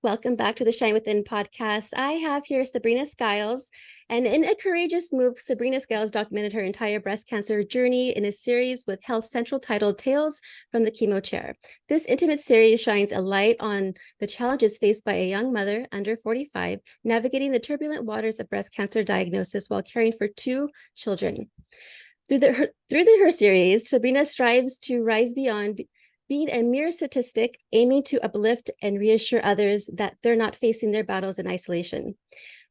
Welcome back to the Shine Within podcast. I have here Sabrina Skiles, and in a courageous move, Sabrina Skiles documented her entire breast cancer journey in a series with HealthCentral titled Tales from the Chemo Chair. This intimate series shines a light on the challenges faced by a young mother under 45, navigating the turbulent waters of breast cancer diagnosis while caring for two children. Through her series, Sabrina strives to rise beyond being a mere statistic, aiming to uplift and reassure others that they're not facing their battles in isolation.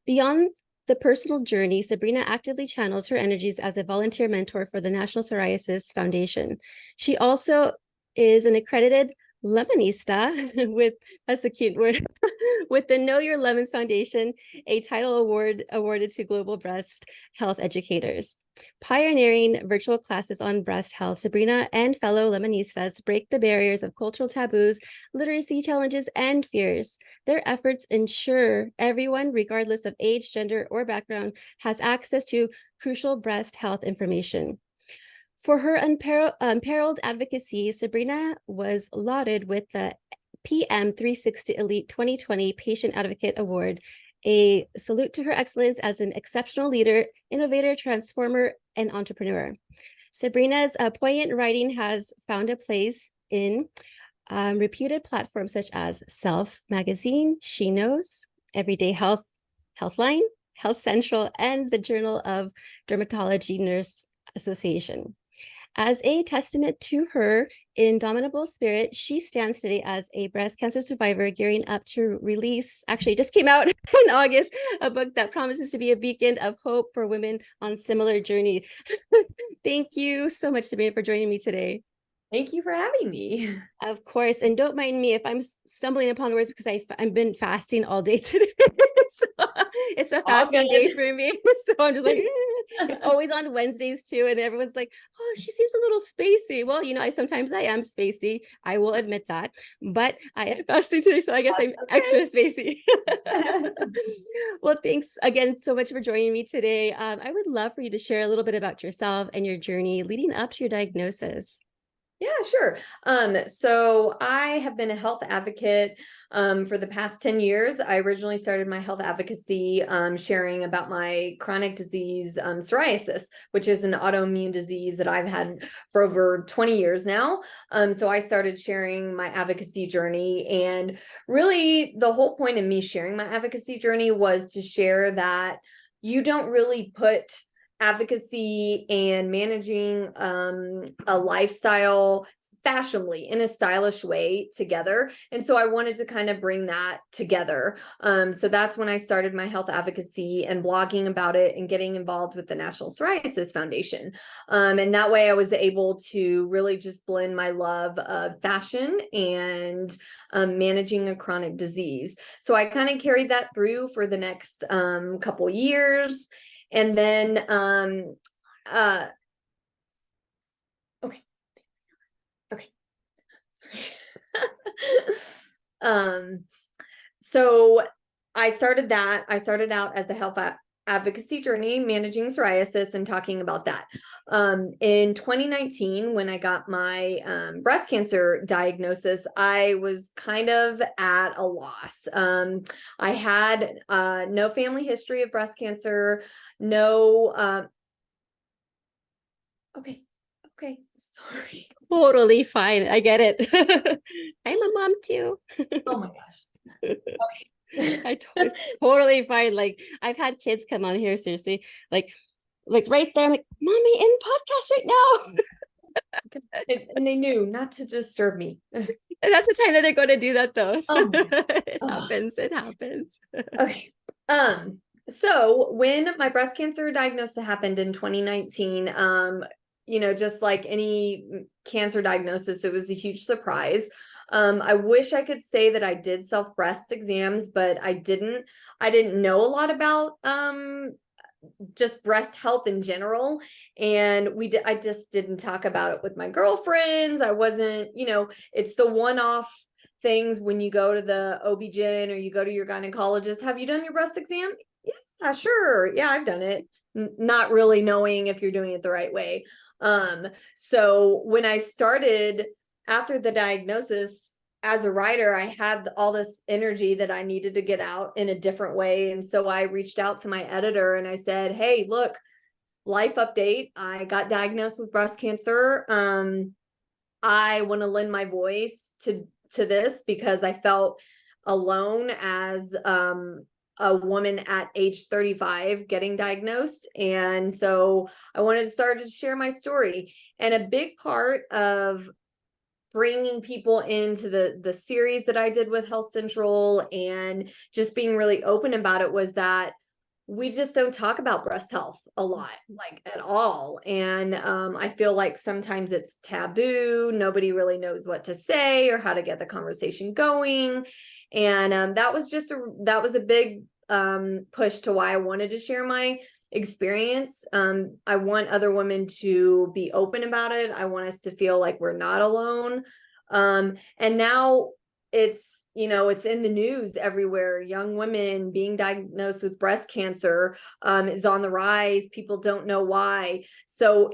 Beyond the personal journey, Sabrina actively channels her energies as a volunteer mentor for the National Psoriasis Foundation. She also is an accredited Lemonista with, that's a cute word, with the Know Your Lemons Foundation, a title award awarded to global breast health educators. Pioneering virtual classes on breast health, Sabrina and fellow Lemonistas break the barriers of cultural taboos, literacy challenges, and fears. Their efforts ensure everyone, regardless of age, gender, or background, has access to crucial breast health information. For her unparalleled advocacy, Sabrina was lauded with the PM 360 Elite 2020 Patient Advocate Award, a salute to her excellence as an exceptional leader, innovator, transformer, and entrepreneur. Sabrina's poignant writing has found a place in reputed platforms such as Self Magazine, She Knows, Everyday Health, Healthline, HealthCentral, and the Journal of Dermatology Nurse Association. As a testament to her indomitable spirit, she stands today as a breast cancer survivor gearing up to release, actually just came out in August, a book that promises to be a beacon of hope for women on similar journey. Thank you so much, Sabrina, for joining me today. Thank you for having me. Of course, and don't mind me if I'm stumbling upon words because I've been fasting all day today. So it's a fasting day for me. So I'm just like, it's always on Wednesdays too, and everyone's like, "Oh, she seems a little spacey." Well, I sometimes I am spacey. I will admit that, but I am fasting today, so I guess I'm extra spacey. Well, thanks again so much for joining me today. I would love for you to share a little bit about yourself and your journey leading up to your diagnosis. Yeah, sure. So I have been a health advocate for the past 10 years. I originally started my health advocacy sharing about my chronic disease, psoriasis, which is an autoimmune disease that I've had for over 20 years now. So I started sharing my advocacy journey, and really the whole point of me sharing my advocacy journey was to share that you don't really put advocacy and managing a lifestyle fashionably in a stylish way together. And so I wanted to kind of bring that together. So that's when I started my health advocacy and blogging about it and getting involved with the National Psoriasis Foundation. And that way I was able to really just blend my love of fashion and managing a chronic disease. So I kind of carried that through for the next couple years. And then okay. So I started out as the health advocacy journey, managing psoriasis and talking about that. In 2019, when I got my breast cancer diagnosis, I was kind of at a loss. I had no family history of breast cancer, no, okay, sorry. Totally fine. I get it. I'm a mom too. Oh my gosh. Okay. It's totally fine. Like I've had kids come on here, seriously, like right there. I'm like, "Mommy, in podcast right now." And they knew not to disturb me. And that's the time that they're going to do that, though. Oh it happens. It happens. Okay. So when my breast cancer diagnosis happened in 2019, just like any cancer diagnosis, it was a huge surprise. I wish I could say that I did self breast exams, but I didn't. I didn't know a lot about just breast health in general, and I just didn't talk about it with my girlfriends. I wasn't, it's the one-off things when you go to the OB-GYN or you go to your gynecologist. Have you done your breast exam? Yeah, sure. Yeah, I've done it. Not really knowing if you're doing it the right way. So when I started after the diagnosis, as a writer, I had all this energy that I needed to get out in a different way. And so I reached out to my editor and I said, hey, look, life update. I got diagnosed with breast cancer. I want to lend my voice to this because I felt alone as a woman at age 35 getting diagnosed. And so I wanted to start to share my story. And a big part of bringing people into the series that I did with HealthCentral and just being really open about it was that we just don't talk about breast health a lot, like at all. And I feel like sometimes it's taboo. Nobody really knows what to say or how to get the conversation going. And that was a big push to why I wanted to share my experience. I want other women to be open about it. I want us to feel like we're not alone. And now it's in the news everywhere. Young women being diagnosed with breast cancer is on the rise. People don't know why. So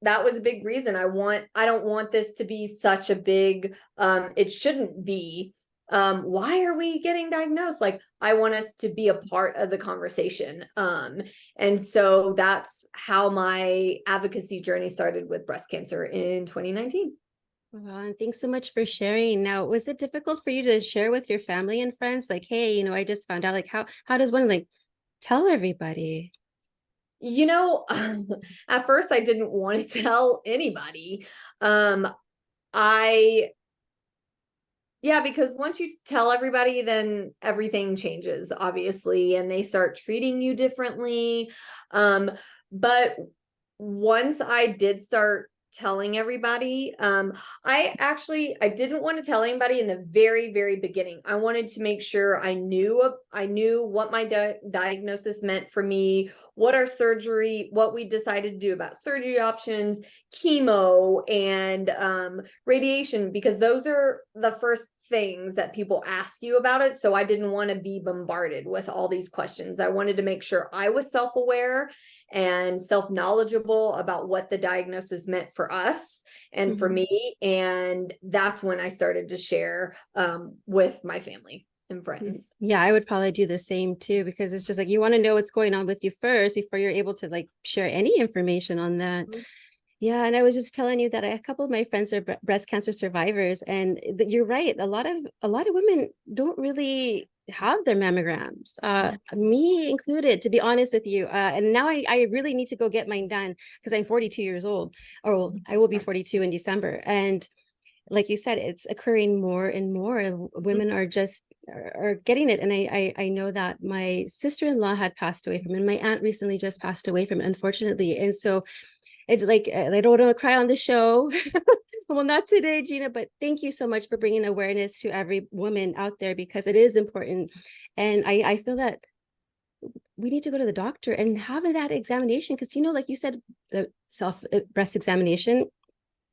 that was a big reason. I don't want this to be such a big, it shouldn't be. Why are we getting diagnosed? Like, I want us to be a part of the conversation. And so that's how my advocacy journey started with breast cancer in 2019. Wow, and thanks so much for sharing. Now, was it difficult for you to share with your family and friends? Like, hey, I just found out, like, how does one like tell everybody? At first I didn't want to tell anybody. I Yeah, because once you tell everybody, then everything changes, obviously, and they start treating you differently. But once I did start telling everybody, I didn't want to tell anybody in the very, very beginning. I wanted to make sure I knew what my diagnosis meant for me, what we decided to do about surgery options, chemo, and radiation, because those are the first things that people ask you about it. So I didn't want to be bombarded with all these questions. I wanted to make sure I was self-aware and self-knowledgeable about what the diagnosis meant for us and for me. And that's when I started to share with my family and friends. Yeah, I would probably do the same too, because it's just like you want to know what's going on with you first before you're able to like share any information on that. Yeah, and I was just telling you that a couple of my friends are breast cancer survivors, and you're right. A lot of women don't really have their mammograms, me included, to be honest with you. And now I really need to go get mine done because I'm 42 years old, or I will be 42 in December. And like you said, it's occurring more and more. Women are getting it. And I know that my sister-in-law had passed away from it, and my aunt recently just passed away from it, unfortunately. And so it's like, I don't want to cry on the show. Well, not today, Gina, but thank you so much for bringing awareness to every woman out there, because it is important. And I feel that we need to go to the doctor and have that examination, because, like you said, the self breast examination,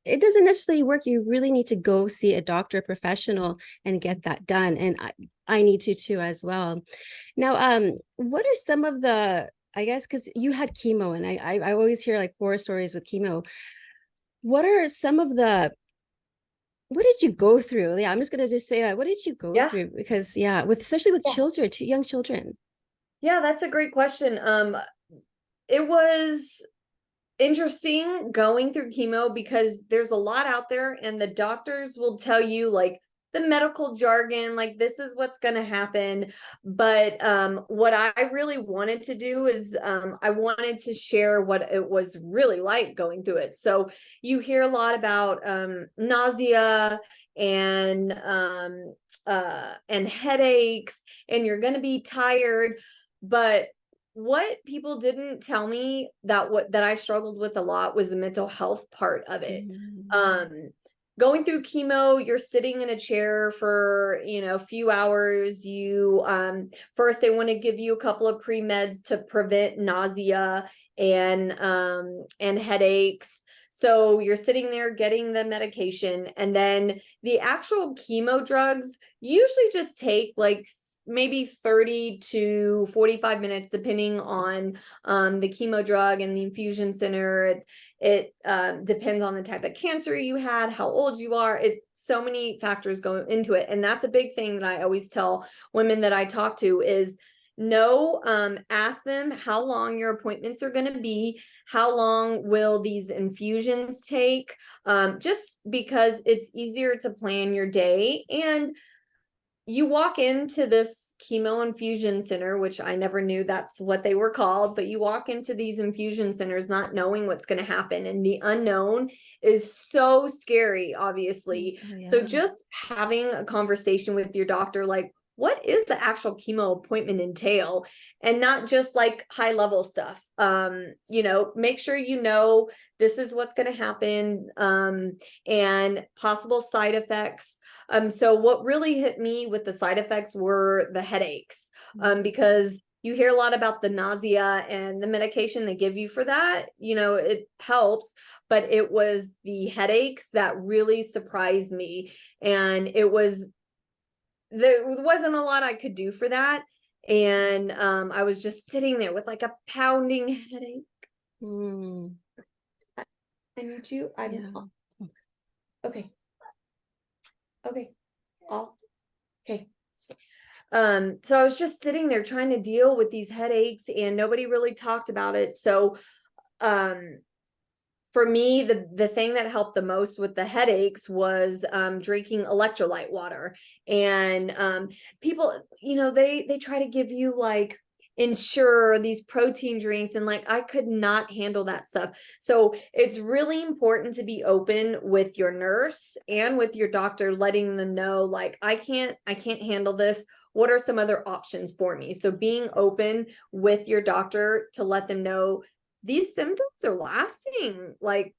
it doesn't necessarily work. You really need to go see a doctor, professional, and get that done. And I need to too as well. Now, what are some of the, I guess, because you had chemo, and I always hear like horror stories with chemo. What are some of the, what did you go through? Yeah, I'm just gonna just say that. What did you go through? Because especially with children, two young children. Yeah, that's a great question. It was interesting going through chemo because there's a lot out there, and the doctors will tell you like the medical jargon, like this is what's going to happen. But what I really wanted to do is I wanted to share what it was really like going through it. So you hear a lot about nausea and headaches, and you're going to be tired. But what people didn't tell me that I struggled with a lot was the mental health part of it. Going through chemo, you're sitting in a chair for, a few hours. You, first they want to give you a couple of pre-meds to prevent nausea and headaches. So you're sitting there getting the medication, and then the actual chemo drugs usually just take like maybe 30 to 45 minutes, depending on the chemo drug and the infusion center. It depends on the type of cancer you had, how old you are. So many factors go into it. And that's a big thing that I always tell women that I talk to is ask them how long your appointments are going to be, how long will these infusions take, just because it's easier to plan your day. And you walk into this chemo infusion center, which I never knew that's what they were called, but you walk into these infusion centers not knowing what's going to happen. And the unknown is so scary, obviously. Oh, yeah. So just having a conversation with your doctor, like, what is the actual chemo appointment entail, and not just like high level stuff. Make sure this is what's going to happen, and possible side effects. So what really hit me with the side effects were the headaches, because you hear a lot about the nausea and the medication they give you for that. It helps, but it was the headaches that really surprised me. And there wasn't a lot I could do for that. And I was just sitting there with like a pounding headache. I need you. Okay. Okay. Okay. So I was just sitting there trying to deal with these headaches, and nobody really talked about it. So for me, the thing that helped the most with the headaches was drinking electrolyte water. And people, they try to give you like Ensure, these protein drinks, and like I could not handle that stuff. So it's really important to be open with your nurse and with your doctor, letting them know like I can't handle this. What are some other options for me? So being open with your doctor to let them know these symptoms are lasting like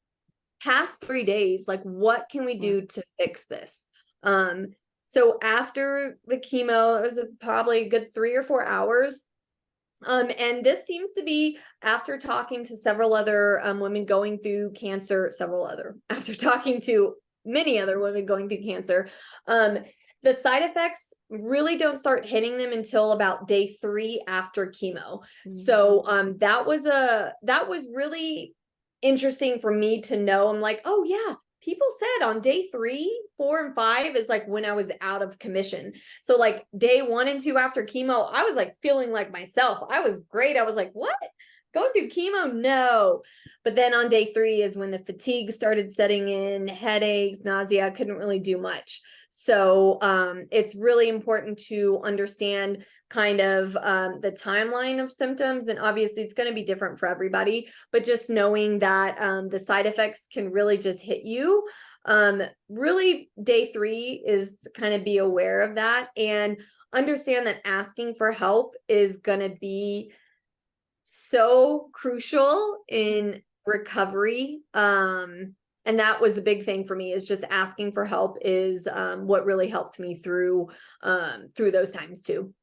past 3 days. Like, what can we do to fix this? So after the chemo, it was probably a good 3 or 4 hours. And this seems to be after talking to several other women going through cancer, after talking to many other women going through cancer, the side effects really don't start hitting them until about day 3 after chemo. So that was really interesting for me to know. I'm like, oh yeah, people said on day 3, 4, and 5 is like when I was out of commission. So like day 1 and 2 after chemo, I was like feeling like myself. I was great. I was like, what? Going through chemo? No. But then on day 3 is when the fatigue started setting in, headaches, nausea. I couldn't really do much. So it's really important to understand kind of the timeline of symptoms. And obviously it's going to be different for everybody, but just knowing that the side effects can really just hit you. Really day 3 is to kind of be aware of that and understand that asking for help is going to be so crucial in recovery. And that was a big thing for me, is just asking for help is what really helped me through those times too.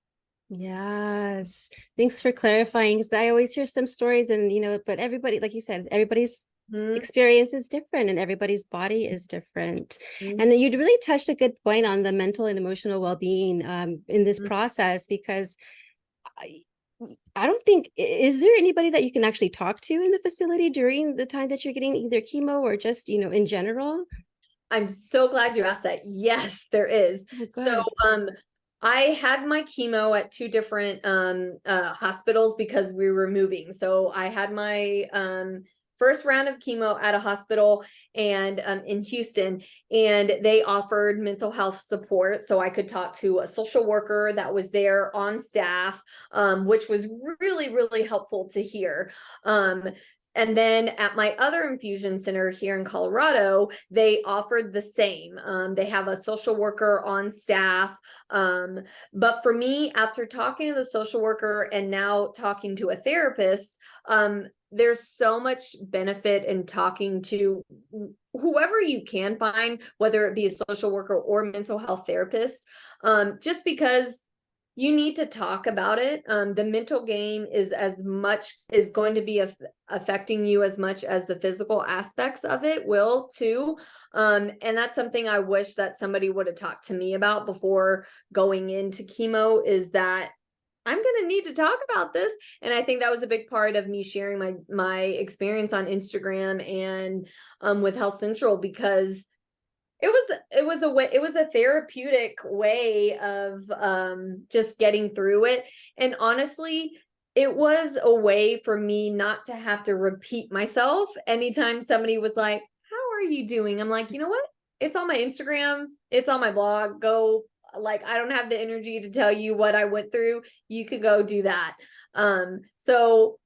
Yes. Thanks for clarifying, because I always hear some stories and, but everybody, like you said, everybody's experience is different and everybody's body is different. And then you'd really touched a good point on the mental and emotional well-being in this process, because I don't think, is there anybody that you can actually talk to in the facility during the time that you're getting either chemo or just, in general? I'm so glad you asked that. Yes, there is. Oh, so I had my chemo at 2 different hospitals because we were moving. So I had my first round of chemo at a hospital and in Houston, and they offered mental health support. So I could talk to a social worker that was there on staff, which was really, really helpful to hear. And then at my other infusion center here in Colorado, they offered the same. They have a social worker on staff. But for me, after talking to the social worker and now talking to a therapist, there's so much benefit in talking to whoever you can find, whether it be a social worker or mental health therapist, just because you need to talk about it. The mental game is going to be affecting you as much as the physical aspects of it will too. And that's something I wish that somebody would have talked to me about before going into chemo, is that I'm going to need to talk about this. And I think that was a big part of me sharing my experience on Instagram and with HealthCentral, because it was a therapeutic way of just getting through it. And honestly, it was a way for me not to have to repeat myself anytime somebody was like, how are you doing? I'm like, you know what? It's on my Instagram, it's on my blog. Go, like, I don't have the energy to tell you what I went through. You could go do that. So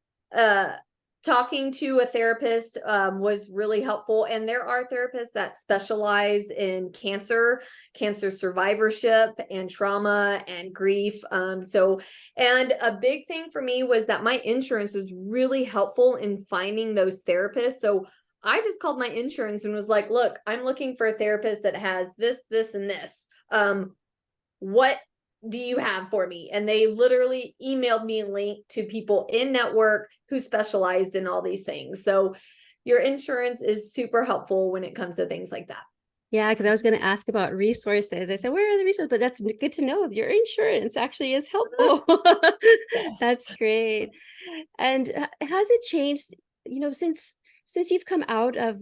talking to a therapist was really helpful. And there are therapists that specialize in cancer survivorship and trauma and grief. And a big thing for me was that my insurance was really helpful in finding those therapists. So I just called my insurance and was like, look, I'm looking for a therapist that has this, this, and this. What do you have for me? And they literally emailed me a link to people in network who specialized in all these things. So your insurance is super helpful when it comes to things like that. Yeah, because I was going to ask about resources. I said, where are the resources? But that's good to know. Your insurance actually is helpful. Yes. That's great. And has it changed, since you've come out of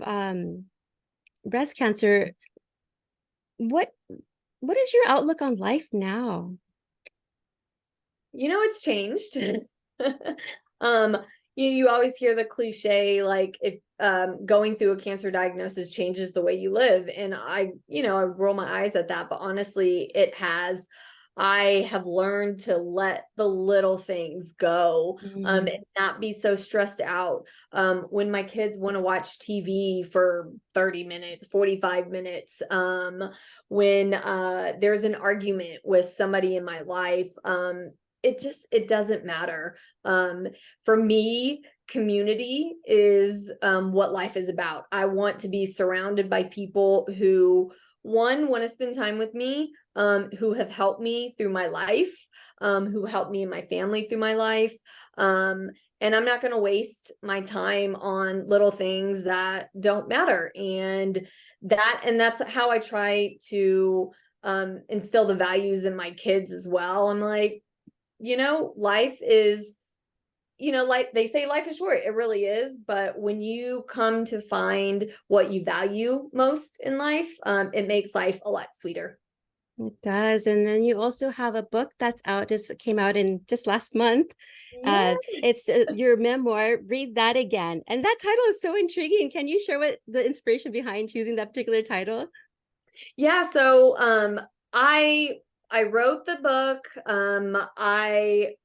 breast cancer, what is your outlook on life now? It's changed. You always hear the cliche, like, if going through a cancer diagnosis changes the way you live. And I roll my eyes at that, but honestly, it has. I have learned to let the little things go, and not be so stressed out. When my kids want to watch TV for 30 minutes, 45 minutes, when there's an argument with somebody in my life, it doesn't matter. For me, community is what life is about. I want to be surrounded by people who, one, want to spend time with me, who have helped me through my life, who helped me and my family through my life. And I'm not going to waste my time on little things that don't matter. And that's how I try to instill the values in my kids as well. I'm like, life is, like they say, life is short. It really is. But when you come to find what you value most in life, it makes life a lot sweeter. It does. And then you also have a book that's out, just came out in just last month. Yeah. It's your memoir, Read That Again. And that title is so intriguing. Can you share what the inspiration behind choosing that particular title? Yeah. So I wrote the book. I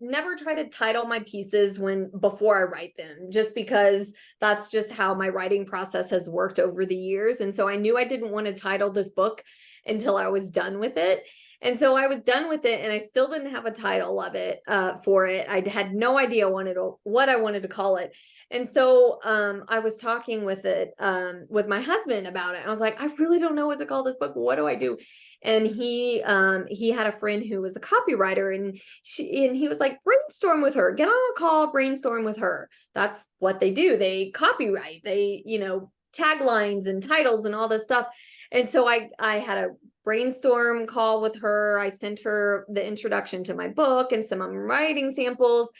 never try to title my pieces before I write them, just because that's just how my writing process has worked over the years. And so I knew I didn't want to title this book until I was done with it. And so I was done with it, and I still didn't have a title of it for it. I had no idea what I wanted to call it. And so I was talking with my husband about it. I was like, I really don't know what to call this book. What do I do? And he had a friend who was a copywriter, and he was like, brainstorm with her, get on a call, brainstorm with her. That's what they do. They copyright, they, taglines and titles and all this stuff. And so I had a brainstorm call with her. I sent her the introduction to my book and some writing samples.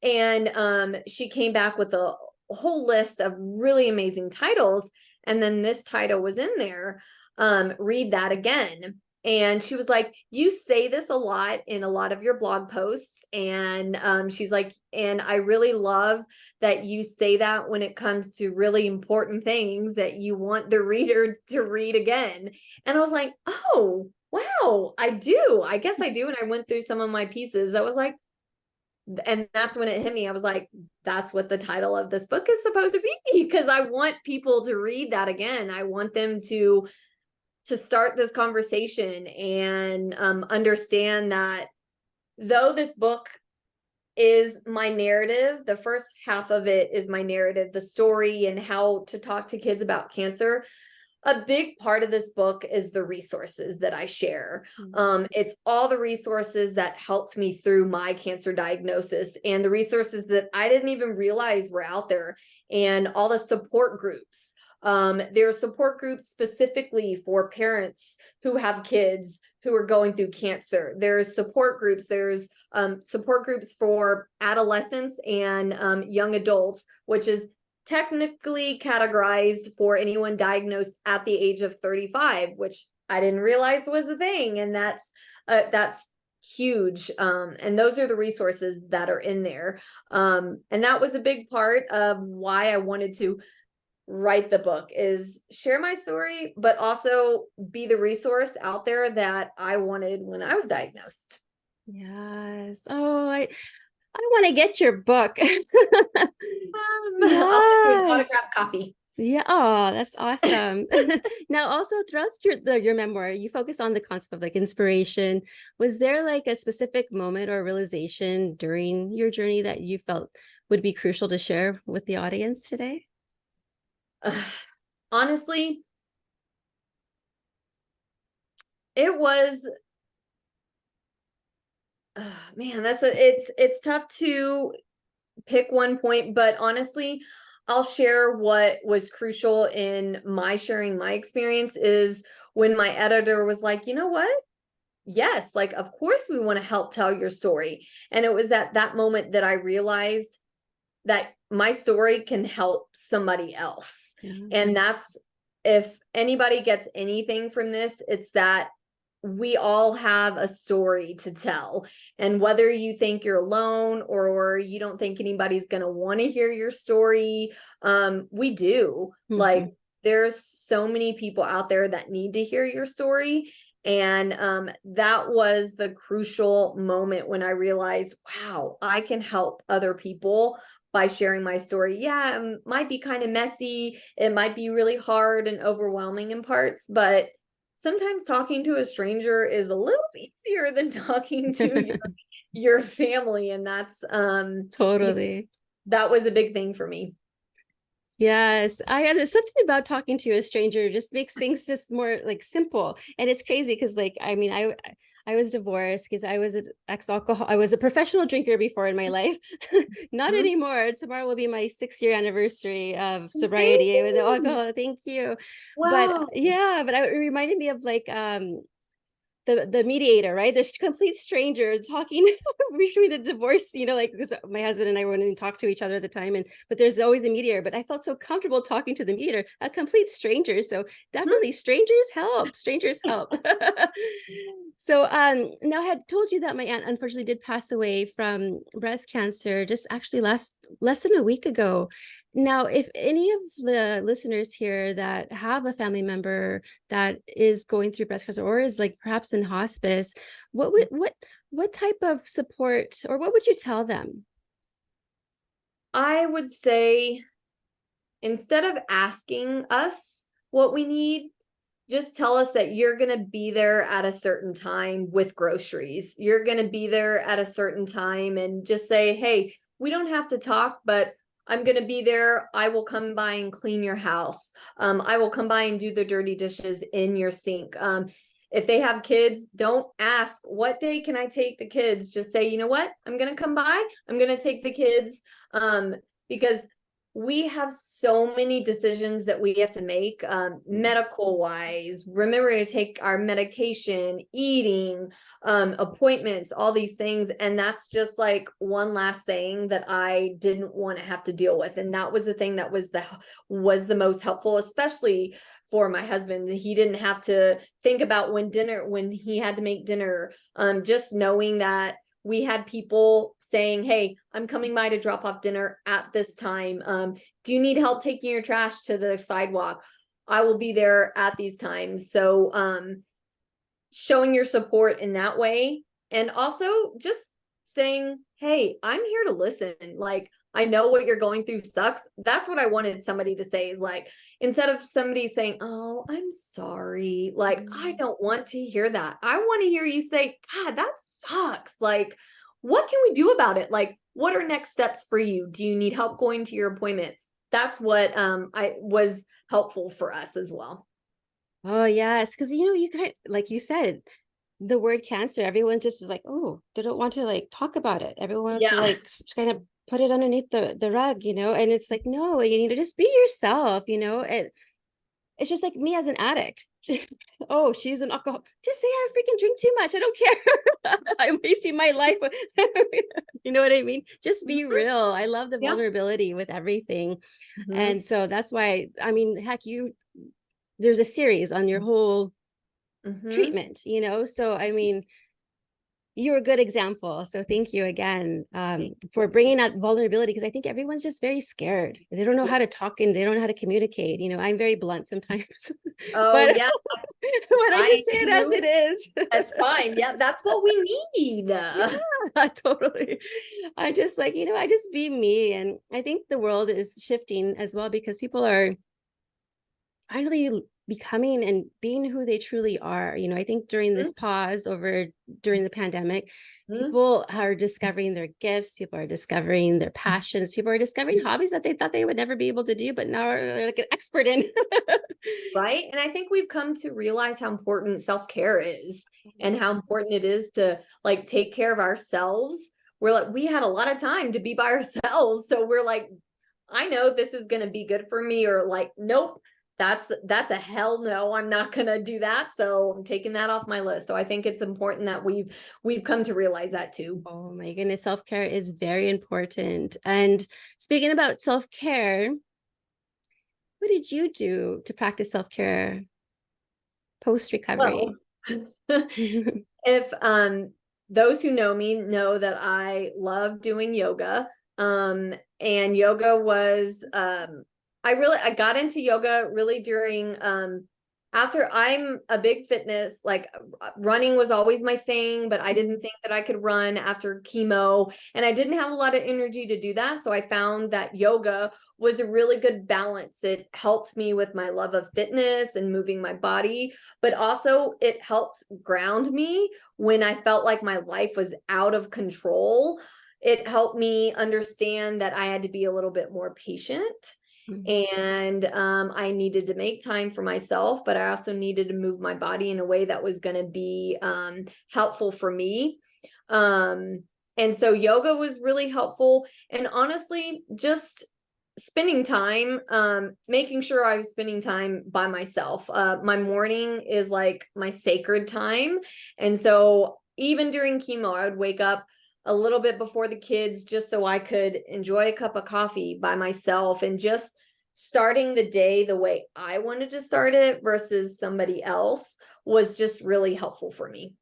And she came back with a whole list of really amazing titles. And then this title was in there, Read That Again. And she was like, you say this a lot in a lot of your blog posts. And she's like, and I really love that you say that when it comes to really important things that you want the reader to read again. And I was like, oh, wow, I do. I guess I do. And I went through some of my pieces. I was like, and that's when it hit me. I was like, that's what the title of this book is supposed to be, because I want people to read that again. I want them to start this conversation and understand that though this book is my narrative, the first half of it is my narrative, the story and how to talk to kids about cancer. A big part of this book is the resources that I share. It's all the resources that helped me through my cancer diagnosis and the resources that I didn't even realize were out there, and all the support groups. There are support groups specifically for parents who have kids who are going through cancer. There's support groups. There's support groups for adolescents and young adults, which is technically categorized for anyone diagnosed at the age of 35, which I didn't realize was a thing. And that's huge. And those are the resources that are in there. And that was a big part of why I wanted to write the book, is share my story, but also be the resource out there that I wanted when I was diagnosed. Yes. Oh, I want to get your book. I'll send you an autographed copy. Yeah. Oh, that's awesome. Now, also throughout your memoir, you focus on the concept of like inspiration. Was there like a specific moment or realization during your journey that you felt would be crucial to share with the audience today? Honestly, it was, man, it's tough to pick one point, but honestly, I'll share what was crucial in my sharing my experience is when my editor was like, you know what? Yes, like, of course we want to help tell your story. And it was at that moment that I realized that my story can help somebody else. Yes. And that's, if anybody gets anything from this, it's that we all have a story to tell. And whether you think you're alone or you don't think anybody's going to want to hear your story, we do. Like, there's so many people out there that need to hear your story. And that was the crucial moment when I realized, wow, I can help other people by sharing my story. Yeah, it might be kind of messy. It might be really hard and overwhelming in parts, but sometimes talking to a stranger is a little easier than talking to your family. And that's Totally. that was a big thing for me. Yes, I had something about talking to a stranger just makes things just more like simple. And it's crazy because like, I mean, I was divorced because I was an ex-alcohol. I was a professional drinker before in my life. Not anymore. Tomorrow will be my 6-year anniversary of sobriety with alcohol. Thank you. Wow. But yeah, but it reminded me of like the mediator, right? This complete stranger talking between the divorce, you know, like because my husband and I wouldn't even talk to each other at the time, but there's always a mediator. But I felt so comfortable talking to the mediator, a complete stranger. So definitely strangers help. Strangers help. So now I had told you that my aunt unfortunately did pass away from breast cancer just actually less than a week ago. Now, if any of the listeners here that have a family member that is going through breast cancer or is like perhaps in hospice, what type of support or what would you tell them? I would say, instead of asking us what we need, just tell us that you're going to be there at a certain time with groceries. You're going to be there at a certain time, and just say, hey, we don't have to talk, but I'm going to be there. I will come by and clean your house. I will come by and do the dirty dishes in your sink. If they have kids, don't ask, what day can I take the kids? Just say, you know what? I'm going to come by. I'm going to take the kids. Because we have so many decisions that we have to make, medical wise, remember to take our medication, eating, appointments, all these things. And that's just like one last thing that I didn't want to have to deal with. And that was the thing that was the most helpful, especially for my husband. He didn't have to think about when he had to make dinner, just knowing that we had people saying, hey, I'm coming by to drop off dinner at this time. Do you need help taking your trash to the sidewalk? I will be there at these times. So showing your support in that way. And also just saying, hey, I'm here to listen. Like, I know what you're going through sucks. That's what I wanted somebody to say, is like, instead of somebody saying, oh, I'm sorry, like, I don't want to hear that. I want to hear you say, God, that sucks. Like, what can we do about it? Like, what are next steps for you? Do you need help going to your appointment? That's what I was helpful for us as well. Oh, yes. Because, you like you said, the word cancer, everyone just is like, oh, they don't want to like talk about it. Everyone wants to Yeah. like kind of put it underneath the rug, and it's like, no, you need to just be yourself, it's just like me as an addict. Oh, she's an alcoholic. Just say I freaking drink too much. I don't care. I'm wasting my life. You know what I mean? Just be Mhm. real. I love the Yeah. vulnerability with everything. Mhm. And so that's why, I mean, heck, there's a series on your whole Mhm. treatment, So, I mean, you're a good example. So thank you again Thank for bringing that vulnerability because I think everyone's just very scared. They don't know you. how to talk and they don't know how to communicate. I'm very blunt sometimes, Oh, but yeah, but I I just say it as too. it is. That's fine. Yeah, that's what we need. Yeah, totally. I just like, I just be me. And I think the world is shifting as well because people are finally becoming and being who they truly are. I think during this pause over during the pandemic, Mhm. people are discovering their gifts, people are discovering their passions, people are discovering hobbies that they thought they would never be able to do, but now are like an expert in. Right? And I think we've come to realize how important self-care is and how important it Yes. is to like take care of ourselves. We're like, we had a lot of time to be by ourselves. So we're like, I know this is going to be good for me, or like, nope, that's a hell no, I'm not going to do that. So I'm taking that off my list. So I think it's important that we've come to realize that too. Oh my goodness, self-care is very important. And speaking about self-care, what did you do to practice self-care post Well, recovery? if those who know me know that I love doing yoga. And yoga was I got into yoga really during after I'm a big fitness, like running was always my thing, but I didn't think that I could run after chemo and I didn't have a lot of energy to do that. So I found that yoga was a really good balance. It helped me with my love of fitness and moving my body, but also it helped ground me when I felt like my life was out of control. It helped me understand that I had to be a little bit more patient Mhm. and I needed to make time for myself, but I also needed to move my body in a way that was going to be helpful for me. Um, and so yoga was really helpful. And honestly, just spending time, making sure I was spending time by myself. My morning is like my sacred time. And so even during chemo, I would wake up a little bit before the kids just so I could enjoy a cup of coffee by myself and just starting the day the way I wanted to start it versus somebody else was just really helpful for me.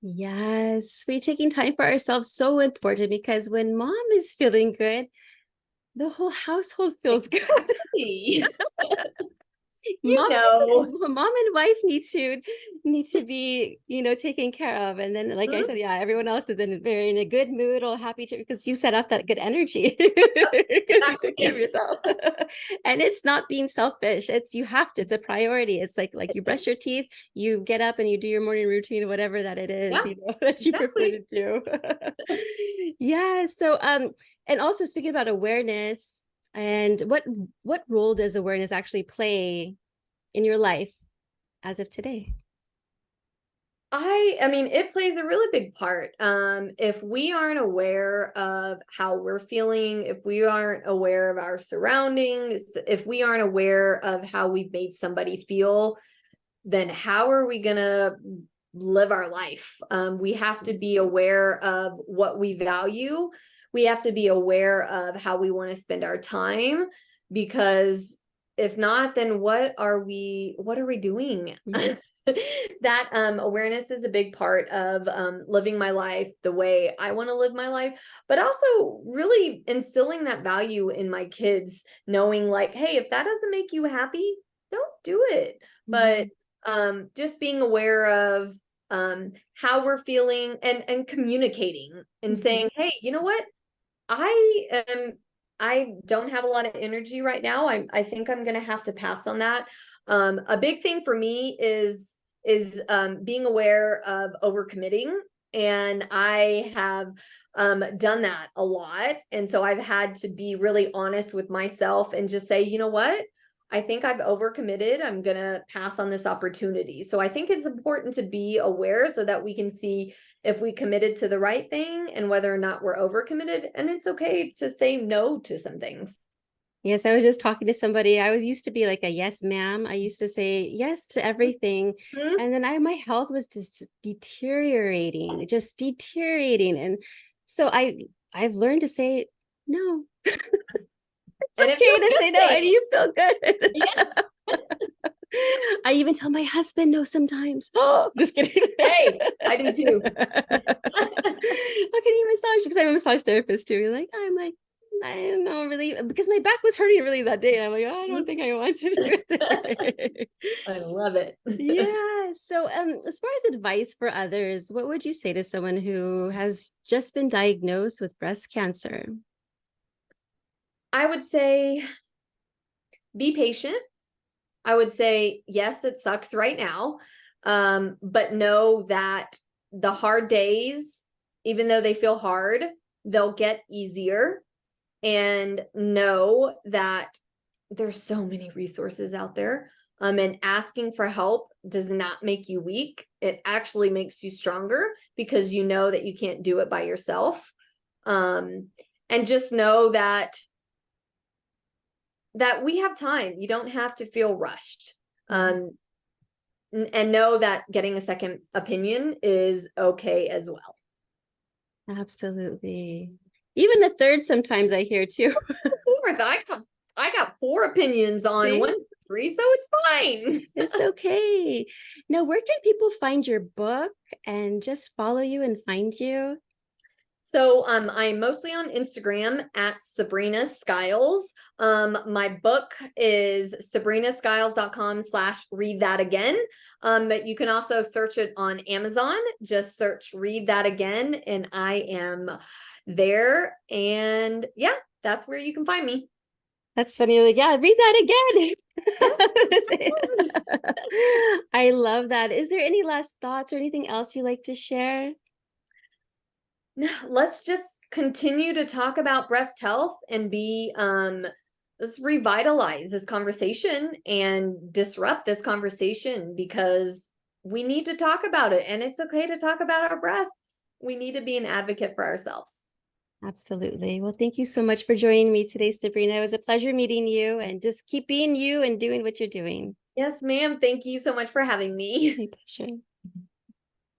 Yes, we taking time for ourselves so important because when mom is feeling good, the whole household feels good. Exactly. You Mom know. mom and wife need to be, taken care of. And then, like I Mhm. said, yeah, everyone else is in a good mood or happy to because you set off that good energy because you took care of Exactly. yourself. And it's not being selfish. You have to, it's a priority. It's like It you brush your is. teeth, you get up and you do your morning routine, whatever that it is, Yeah, that you prefer exactly. to do. Yeah. So and also speaking about awareness, and what role does awareness actually play in your life as of today? I mean, it plays a really big part. If we aren't aware of how we're feeling, if we aren't aware of our surroundings, if we aren't aware of how we've made somebody feel, then how are we gonna live our life? We have to be aware of what we value. We have to be aware of how we want to spend our time, because if not, then what are we doing? Mhm. That awareness is a big part of living my life the way I want to live my life, but also really instilling that value in my kids, knowing like, hey, if that doesn't make you happy, don't do it. But Mhm. just being aware of how we're feeling and communicating and Mhm. saying, hey, you know what, I am I don't have a lot of energy right now. I think I'm gonna have to pass on that. A big thing for me is being aware of overcommitting. And I have done that a lot. And so I've had to be really honest with myself and just say, you know what? I think I've overcommitted. I'm going to pass on this opportunity. So I think it's important to be aware so that we can see if we committed to the right thing and whether or not we're overcommitted. And it's okay to say no to some things. Yes, I was just talking to somebody. I was used to be like a yes, ma'am. I used to say yes to everything. Mm-hmm. And then my health was just deteriorating, just deteriorating. And so I've learned to say no. It's And it okay feels to say good no, and you feel good. Yeah. I even tell my husband no sometimes. Oh, just kidding. Hey, I do too. How can you massage? Because I'm a massage therapist too. I'm like, I don't know really, because my back was hurting really that day. And I'm like, oh, I don't think I want to do it. I love it. Yeah. So as far as advice for others, what would you say to someone who has just been diagnosed with breast cancer? I would say be patient. I would say, yes, it sucks right now. But know that the hard days, even though they feel hard, they'll get easier. And know that there's so many resources out there. And asking for help does not make you weak. It actually makes you stronger because you know that you can't do it by yourself. And just know that we have time. You don't have to feel rushed. And know that getting a second opinion is okay as well. Absolutely. Even the third sometimes I hear too. Fourth, I got 4 opinions on See? 1, 3, so it's fine. It's okay. Now, where can people find your book and just follow you and find you? So I'm mostly on Instagram at Sabrina Skiles. My book is sabrinaskiles.com/read that again. But you can also search it on Amazon. Just search Read That Again, and I am there. And yeah, that's where you can find me. That's funny. You're like, yeah, read that again. Yes. I love that. Is there any last thoughts or anything else you'd like to share? Let's just continue to talk about breast health and let's revitalize this conversation and disrupt this conversation because we need to talk about it, and it's okay to talk about our breasts. We need to be an advocate for ourselves. Absolutely. Well, thank you so much for joining me today, Sabrina. It was a pleasure meeting you, and just keep being you and doing what you're doing. Yes, ma'am. Thank you so much for having me. My pleasure.